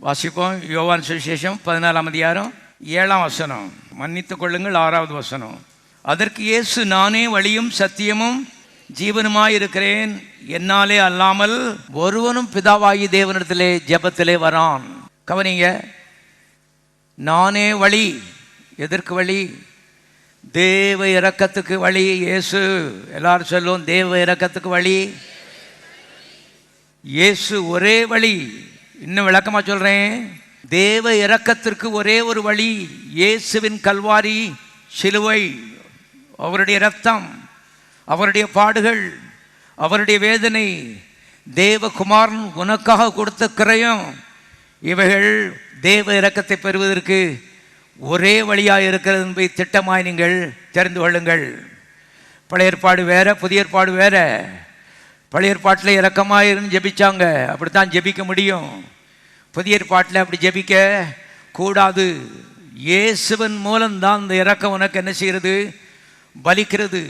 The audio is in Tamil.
வாசிப்போம். யோவான் சுவிசேஷம் 14ஆம் அதிகாரம் 7ஆம் வசனம். மன்னித்துக் கொள்ளுங்கள் 6வது வசனம். அதற்கு இயேசு, நானே வழியும் சத்தியமும் ஜீவனுமாயிருக்கிறேன், என்னாலே அல்லாமல் ஒருவனும் பிதாவாகி தேவனிடத்திலே ஜெபத்திலே வரான். கவனிங்க, நானே வழி. எதற்கு வழி? தேவ இரக்கத்துக்கு வழி. இயேசு, எல்லாரும் சொல்லுவோம், தேவ இரக்கத்துக்கு வழி இயேசு. ஒரே வழி. இன்னும் விளக்கமா சொல்றேன், தேவ இரக்கத்திற்கு ஒரே ஒரு வழி, இயேசுவின் கல்வாரி சிலுவை, அவருடைய இரத்தம், அவருடைய பாடுகள், அவருடைய வேதனை, தேவகுமாரன் உனக்காக கொடுத்த கிரயம், இவைகள் தேவ இரக்கத்தை பெறுவதற்கு ஒரே வழியாக இருக்கிறது என்பதை திட்டமாய் நீங்கள் தெரிந்து கொள்ளுங்கள். பழைய ஏற்பாடு வேற, புதிய ஏற்பாடு வேற. பழைய ஏற்பாட்டில் இரக்கமாக இருந்து ஜெபிச்சாங்க, அப்படித்தான் ஜெபிக்க முடியும். புதிய ஏற்பாட்டில் அப்படி ஜெபிக்க கூடாது. இயேசுவின் மூலம்தான் இந்த இரக்கம் உனக்கு என்ன செய்கிறது? பலிக்கிறது.